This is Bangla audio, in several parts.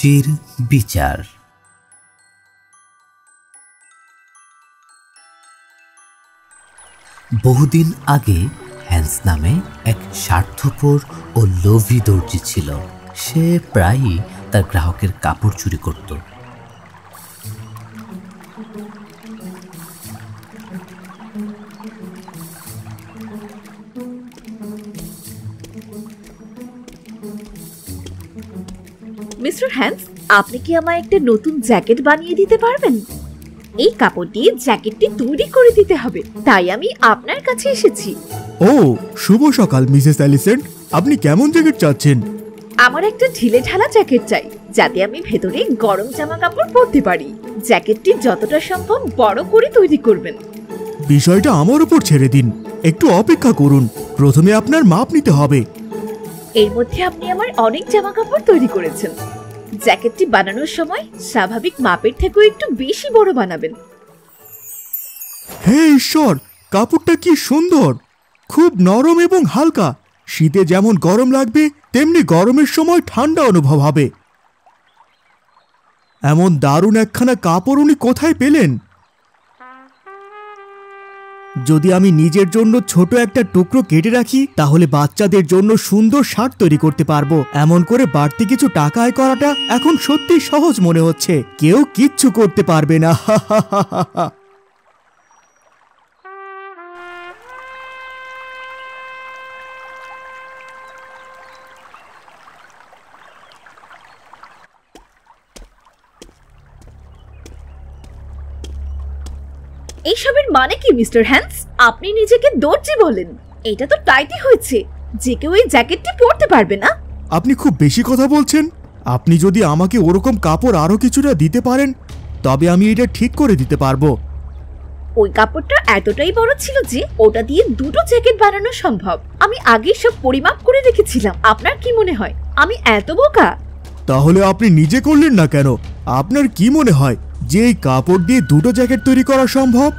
দর্জির বিচার। বহুদিন আগে হ্যান্স নামে এক স্বার্থপর ও লোভী দর্জি ছিল। সে প্রায়ই তার গ্রাহকের কাপড় চুরি করত। মিস্টার হ্যান্স, আপনি কি আমায় একটা নতুন জ্যাকেট বানিয়ে দিতে পারবেন? এই কাপড় দিয়ে জ্যাকেটটি তৈরি করে দিতে হবে, তাই আমি আপনার কাছে এসেছি। ও, শুভ সকাল মিসেস অ্যালিসেন্ট। আপনি কেমন জ্যাকেট চাচ্ছেন? আমার একটা ঢিলে ঢালা জ্যাকেট চাই, যাতে আমি ভেতরে গরম জামা কাপড় পরতে পারি। জ্যাকেটটি যতটা সম্ভব বড় করে তৈরি করবেন। বিষয়টা আমার উপর ছেড়ে দিন, একটু অপেক্ষা করুন। প্রথমে আপনার মাপ নিতে হবে। এর মধ্যে আপনি আমার অনেক জামা কাপড় তৈরি করেছেন। জ্যাকেটটি বানানোর সময় স্বাভাবিক মাপের থেকেও একটু বেশি বড় বানাবেন। হে ঈশ্বর, কাপড়টা কি সুন্দর! খুব নরম এবং হালকা। শীতে যেমন গরম লাগবে, তেমনি গরমের সময় ঠান্ডা অনুভব হবে। এমন দারুণ একখানা কাপড় উনি কোথায় পেলেন? যদি আমি নিজের জন্য ছোট একটা টুকরো কেটে রাখি, তাহলে বাচ্চাদের জন্য সুন্দর শার্ট তৈরি করতে পারবো। এমন করে বাড়তি কিছু টাকা আয় করাটা এখন সত্যি সহজ মনে হচ্ছে। কেউ কিচ্ছু করতে পারবে না। এইসবের মানে কি মিস্টার হ্যান্স? আপনি নিজেকে দর্জি বলেন? এটা তো টাইটই হয়েছে, যে কেউ এই জ্যাকেটটি পরতে পারবে না। আপনি খুব বেশি কথা বলছেন। আপনি যদি আমাকে ওরকম কাপড় আরো কিছুটা দিতে পারেন, তবে আমি এটা ঠিক করে দিতে পারবো। ওই কাপড়টা এতটাই বড় ছিল যে ওটা দিয়ে দুটো জ্যাকেট বানানো সম্ভব। আমি আগেই সব পরিমাপ করে রেখেছিলাম। আপনার কি মনে হয় আমি এত বোকা? তাহলে আপনি নিজে করলেন না কেন? আপনার কি মনে হয় যে এই কাপড় দিয়ে দুটো জ্যাকেট তৈরি করা সম্ভব?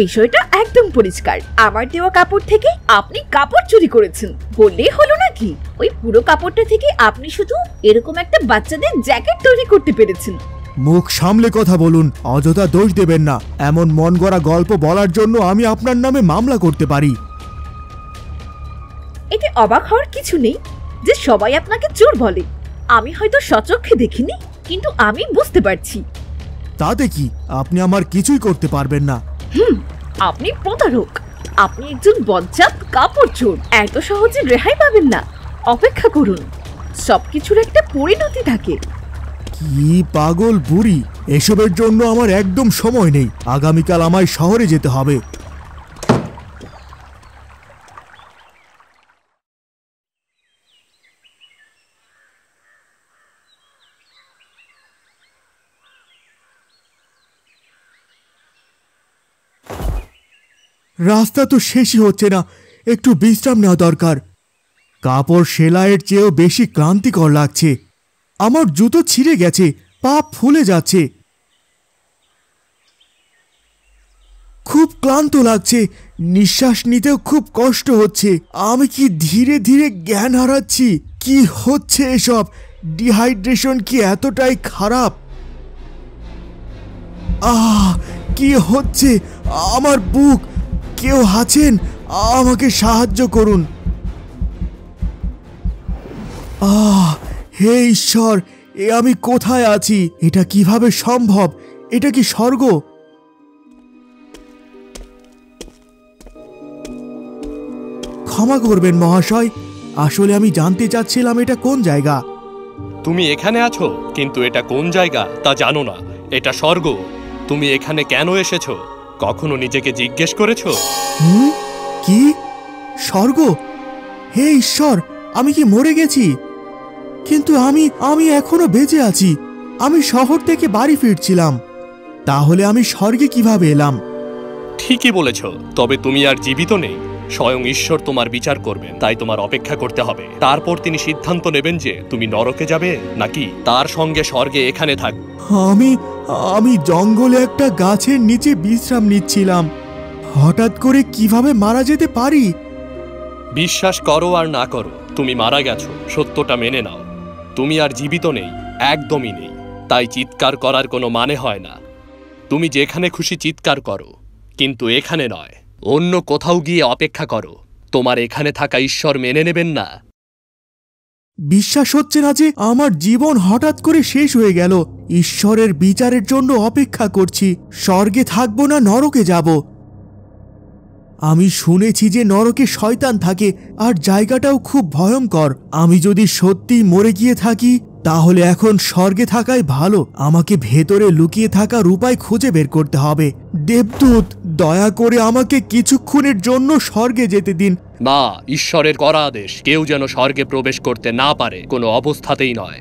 বিষয়টা একদম পরিষ্কার। আমার দেওয়া কাপড় থেকে আপনি কাপড় চুরি করেছেন বললেই হলো নাকি? ওই পুরো কাপড়টা থেকে আপনি শুধু এরকম একটা বাচ্চাদের জ্যাকেট তৈরি করতে পেরেছেন। মুখ সামলে কথা বলুন, অযথা দোষ দেবেন না। এমন মন গড়া গল্প বলার জন্য আমি আপনার নামে মামলা করতে পারি। এতে অবাক হওয়ার কিছু নেই যে সবাই আপনাকে চোর বলে। আমি হয়তো সচক্ষে দেখিনি, কিন্তু আমি বুঝতে পারছি। তাতে কি, আপনি আমার কিছুই করতে পারবেন না। আপনি প্রতারক। আপনি একজন বজ্জাত কাপড় চোর। এত সহজে রেহাই পাবেন না। অপেক্ষা করুন, সবকিছুর একটা পরিণতি থাকে। কি পাগল বুড়ি! এসবের জন্য আমার একদম সময় নেই। আগামীকাল আমায় শহরে যেতে হবে। রাস্তা তো শেষই হচ্ছে না, একটু বিশ্রাম নেওয়া দরকার। কাপড় সেলাইয়ের চেয়েও বেশি ক্লান্তিকর লাগছে। আমার জুতো ছিঁড়ে গেছে, পা ফুলে যাচ্ছে। খুব ক্লান্ত লাগছে, নিঃশ্বাস নিতেও খুব কষ্ট হচ্ছে। আমি কি ধীরে ধীরে জ্ঞান হারাচ্ছি? কি হচ্ছে এসব? ডিহাইড্রেশন কি এতটাই খারাপ? কি হচ্ছে? আমার বুক! কেউ আছেন? আমাকে সাহায্য করুন। হে ঈশ্বর, এ আমি কোথায় আছি? এটা কিভাবে সম্ভব? এটা কি স্বর্গ? ক্ষমা করবেন মহাশয়, আসলে আমি জানতে চাচ্ছিলাম এটা কোন জায়গা। তুমি এখানে আছো, কিন্তু এটা কোন জায়গা তা জানো না। এটা স্বর্গ। তুমি এখানে কেন এসেছো কখনো নিজেকে জিজ্ঞেস করেছো? কি স্বর্গ? হে ঈশ্বর, আমি কি মরে গেছি? কিন্তু আমি এখনো বেঁচে আছি। আমি শহর থেকে বাড়ি ফিরছিলাম। তাহলে আমি স্বর্গে কিভাবে এলাম? ঠিকই বলেছ, তবে তুমি আর জীবিত নেই। স্বয়ং ঈশ্বর তোমার বিচার করবেন, তাই তোমার অপেক্ষা করতে হবে। তারপর তিনি সিদ্ধান্ত নেবেন যে তুমি নরকে যাবে নাকি তার সঙ্গে স্বর্গে এখানে থাকবে। আমি জঙ্গলে একটা গাছের নিচে বিশ্রাম নিচ্ছিলাম। হঠাৎ করে কিভাবে মারা যেতে পারি? বিশ্বাস করো আর না করো, তুমি মারা গেছো, সত্যটা মেনে নাও। তুমি আর জীবিত নেই, একদমই নেই। তাই চিৎকার করার কোনো মানে হয় না। তুমি যেখানে খুশি চিৎকার করো, কিন্তু এখানে নয়। অন্য কোথাও গিয়ে অপেক্ষা করো। তোমার এখানে থাকা ঈশ্বর মেনে নেবেন না। বিশ্বাস হচ্ছে না যে আমার জীবন হঠাৎ করে শেষ হয়ে গেল। ঈশ্বরের বিচারের জন্য অপেক্ষা করছি। স্বর্গে থাকবো না নরকে যাব। আমি শুনেছি যে নরকে শয়তান থাকে আর জায়গাটাও খুব ভয়ঙ্কর। আমি যদি সত্যি মরে গিয়ে থাকি তাহলে এখন স্বর্গে থাকাই ভালো। আমাকে ভেতরে লুকিয়ে থাকার উপায় খুঁজে বের করতে হবে। দেবদূত, দয়া করে আমাকে কিছুক্ষণের জন্য স্বর্গে যেতে দিন। না, ঈশ্বরের করা আদেশ কেউ যেন স্বর্গে প্রবেশ করতে না পারে, কোনো অবস্থাতেই নয়।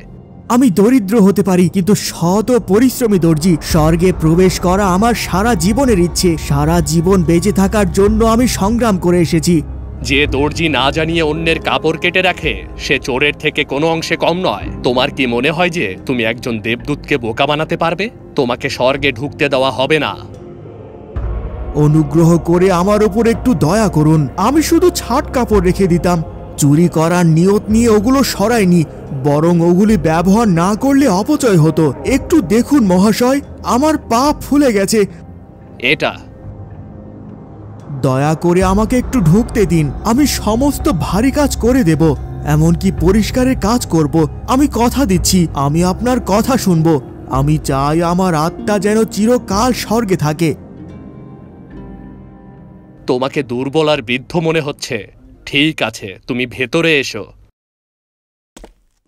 আমি দরিদ্র হতে পারি, কিন্তু সৎ ও পরিশ্রমী দর্জি। স্বর্গে প্রবেশ করা আমার সারা জীবনের ইচ্ছে। সারা জীবন বেঁচে থাকার জন্য আমি সংগ্রাম করে এসেছি। যে দর্জি না জানিয়ে অন্যের কাপড় কেটে রাখে সে চোরের থেকে কোনো অংশে কম নয়। তোমার কি মনে হয় যে তুমি একজন দেবদূতকে বোকা বানাতে পারবে? তোমাকে স্বর্গে ঢুকতে দেওয়া হবে না। অনুগ্রহ করে আমার উপর একটু দয়া করুন। আমি শুধু ছাট কাপড় রেখে দিতাম। চুরি করার নিয়ত নিয়ে ওগুলো সরাইনি, বরং ওগুলি ব্যবহার না করলে অপচয় হতো। একটু দেখুন মহাশয়, আমার পা ফুলে গেছে। এটা দয়া করে আমাকে একটু ঢুকতে দিন। আমি সমস্ত ভারী কাজ করে দেব, এমনকি পরিষ্কারের কাজ করব। আমি কথা দিচ্ছি, আমি আপনার কথা শুনব। আমি চাই আমার আত্মা যেন চিরকাল স্বর্গে থাকে। তোমাকে দুর্বল আর বৃদ্ধ মনে হচ্ছে। ঠিক আছে, তুমি ভেতরে এসো।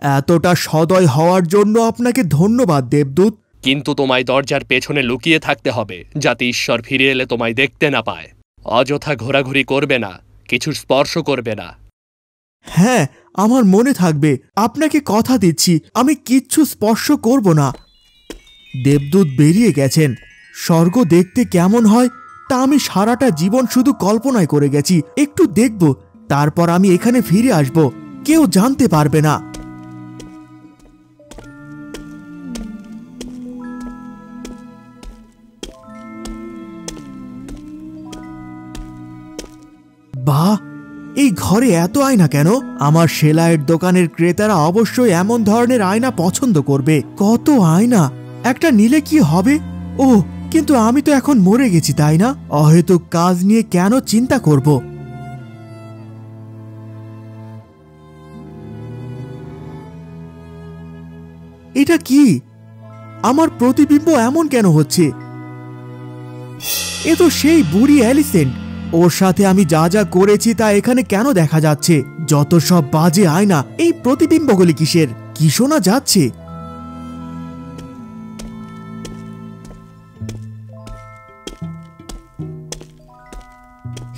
এতটা সদয় হওয়ার জন্য আপনাকে ধন্যবাদ দেবদূত। কিন্তু তোমায় দরজার পেছনে লুকিয়ে থাকতে হবে, যাতে ঈশ্বর ফিরে এলে তোমায় দেখতে না পায়। অযথা ঘোরাঘুরি করবে না, কিছু স্পর্শ করবে না। হ্যাঁ, আমার মনে থাকবে। আপনাকে কথা দিচ্ছি, আমি কিচ্ছু স্পর্শ করব না। দেবদূত বেরিয়ে গেছেন। স্বর্গ দেখতে কেমন হয় তা আমি সারাটা জীবন শুধু কল্পনায় করে গেছি। একটু দেখব, তারপর আমি এখানে ফিরে আসব। কেউ জানতে পারবে না। বাহ, এই ঘরে এত আয়না কেন? আমার সেলাইয়ের দোকানের ক্রেতারা অবশ্যই এমন ধরনের আয়না পছন্দ করবে। কত আয়না! একটা নিলে কি হবে? ও, কিন্তু আমি তো এখন মরে গেছি, তাই না? অহেতুক কাজ নিয়ে কেন চিন্তা করব? এটা কি? আমার প্রতিবিম্ব এমন কেন হচ্ছে? এ তো সেই বুড়ি অ্যালিসেন্ট। ওর সাথে আমি যা যা করেছি তা এখানে কেন দেখা যাচ্ছে? যত সব বাজে আয়না! এই প্রতিবিম্বগুলি কিসের? কি শোনা যাচ্ছে?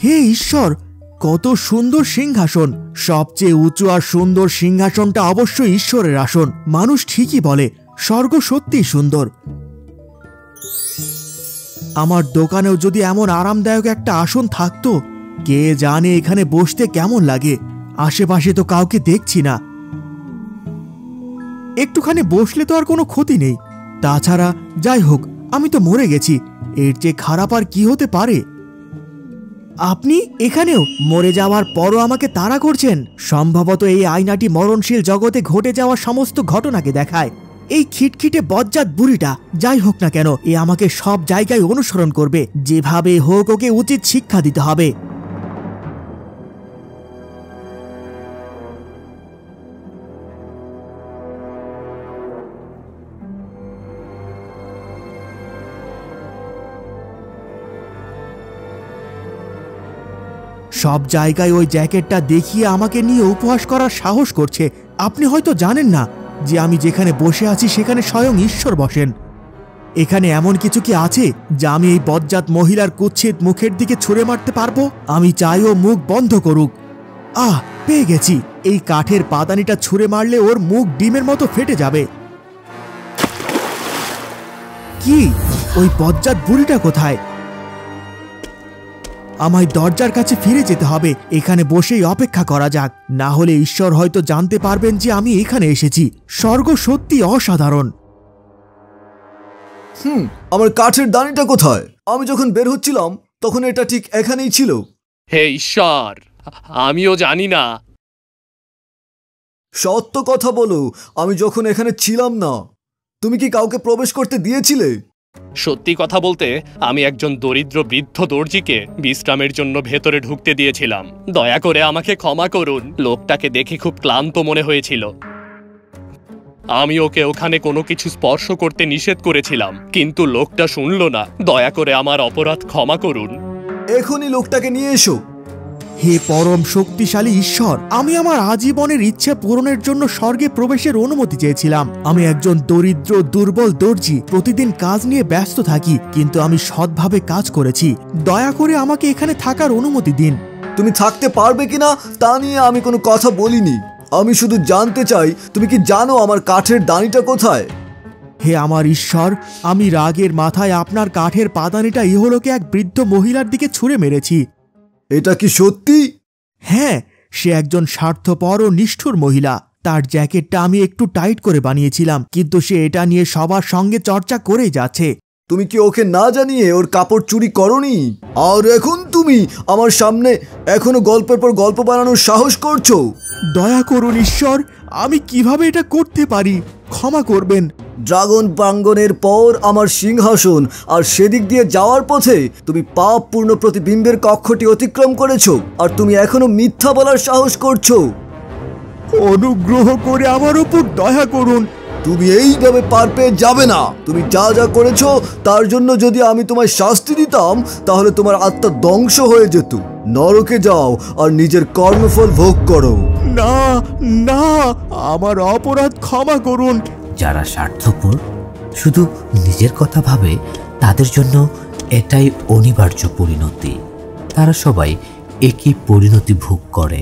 হে ঈশ্বর, কত সুন্দর সিংহাসন! সবচেয়ে উঁচু আর সুন্দর সিংহাসনটা অবশ্যই ঈশ্বরের আসন। মানুষ ঠিকই বলে, স্বর্গ সত্যিই সুন্দর। আমার দোকানেও যদি এমন আরামদায়ক একটা আসন থাকতো। কে জানে এখানে বসতে কেমন লাগে। আশেপাশে তো কাউকে দেখছি না। একটুখানি বসলে তো আর কোনো ক্ষতি নেই। তাছাড়া যাই হোক, আমি তো মরে গেছি। এর চেয়ে খারাপ আর কি হতে পারে? আপনি এখানেও? মরে যাওয়ার পরও আমাকে তাড়া করছেন? সম্ভবত এই আয়নাটি মরণশীল জগতে ঘটে যাওয়া সমস্ত ঘটনাকে দেখায়। এই খিটখিটে বজ্জাত বুড়িটা, যাই হোক না কেন, এ আমাকে সব জায়গায় অনুসরণ করবে। যেভাবে হোক ওকে উচিত শিক্ষা দিতে হবে। সব জায়গায় ওই জ্যাকেটটা দেখিয়ে আমাকে নিয়ে উপহাস করার সাহস করছে। আপনি হয়তো জানেন না যে আমি যেখানে বসে আছি সেখানে স্বয়ং ঈশ্বর বসেন। এখানে এমন কিছু কি আছে যা আমি এই বজ্জাত মহিলার কুৎসিত মুখের দিকে ছুঁড়ে মারতে পারবো? আমি চাই ও মুখ বন্ধ করুক। পেয়ে গেছি। এই কাঠের পাদানিটা ছুঁড়ে মারলে ওর মুখ ডিমের মতো ফেটে যাবে। কি? ওই বজ্জাত বুড়িটা কোথায়? আমায় দরজার কাছে ফিরে যেতে হবে। এখানে বসেই অপেক্ষা করা যাক। না হলে ঈশ্বর হয়তো জানতে পারবেন যে আমি এখানে এসেছি। স্বর্গ সত্যি অসাধারণ। আমার কাঠের দানিটা কোথায়? আমি যখন বের হচ্ছিলাম তখন এটা ঠিক এখানেই ছিল। হে ঈশ্বর, আমিও জানি না। সত্য কথা বলো, আমি যখন এখানে ছিলাম না, তুমি কি কাউকে প্রবেশ করতে দিয়েছিলে? সত্যি কথা বলতে, আমি একজন দরিদ্র বৃদ্ধ দর্জিকে বিশ্রামের জন্য ভেতরে ঢুকতে দিয়েছিলাম। দয়া করে আমাকে ক্ষমা করুন। লোকটাকে দেখে খুব ক্লান্ত মনে হয়েছিল। আমি ওকে ওখানে কোনো কিছু স্পর্শ করতে নিষেধ করেছিলাম, কিন্তু লোকটা শুনল না। দয়া করে আমার অপরাধ ক্ষমা করুন। এখনই লোকটাকে নিয়ে এসো। হে পরম শক্তিশালী ঈশ্বর, আমি আমার আজীবনের ইচ্ছে পূরণের জন্য স্বর্গে প্রবেশের অনুমতি চেয়েছিলাম। আমি একজন দরিদ্র দুর্বল দর্জি, প্রতিদিন কাজ নিয়ে ব্যস্ত থাকি, কিন্তু আমি সৎভাবে কাজ করেছি। দয়া করে আমাকে এখানে থাকার অনুমতি দিন। তুমি থাকতে পারবে কিনা তা নিয়ে আমি কোনো কথা বলিনি। আমি শুধু জানতে চাই, তুমি কি জানো আমার কাঠের দানিটা কোথায়? হে আমার ঈশ্বর, আমি রাগের মাথায় আপনার কাঠের পাদানিটা ইহলোকে এক বৃদ্ধ মহিলার দিকে ছুঁড়ে মেরেছি। এটা কি সত্যি? হ্যাঁ, সে একজন স্বার্থপর ও নিষ্ঠুর মহিলা। তার জ্যাকেটটা আমি একটু টাইট করে বানিয়েছিলাম, কিন্তু সে এটা নিয়ে সবার সঙ্গে চর্চা করেই যাচ্ছে। তুমি কি ওকে না জানিয়ে ওর কাপড় চুরি করনি? আর এখন তুমি আমার সামনে এখনো গল্পের পর গল্প বানানোর সাহস করছো? দয়া করুন ঈশ্বর, আমি কিভাবে এটা করতে পারি? ক্ষমা করবেন। ড্রাগন প্রাঙ্গণের পর আমার সিংহাসন আর সেদিক দিয়ে যাওয়ার পথে তুমি পাপপূর্ণ প্রতিবিম্বের কক্ষটি অতিক্রম করেছো, আর তুমি এখনো মিথ্যা বলার সাহস করছো। অনুগ্রহ করে আমার উপর দয়া করুন। তুমি এইভাবে পার পেয়ে যাবে না। তুমি যা যা করেছো তার জন্য যদি আমি তোমায় শাস্তি দিতাম, তাহলে তোমার আত্মা ধ্বংস হয়ে যেত। নরকে যাও আর নিজের কর্মফল ভোগ করো। না না, আমার অপরাধ ক্ষমা করুন। যারা স্বার্থপর, শুধু নিজের কথা ভাবে, তাদের জন্য এটাই অনিবার্য পরিণতি। তারা সবাই একই পরিণতি ভোগ করে।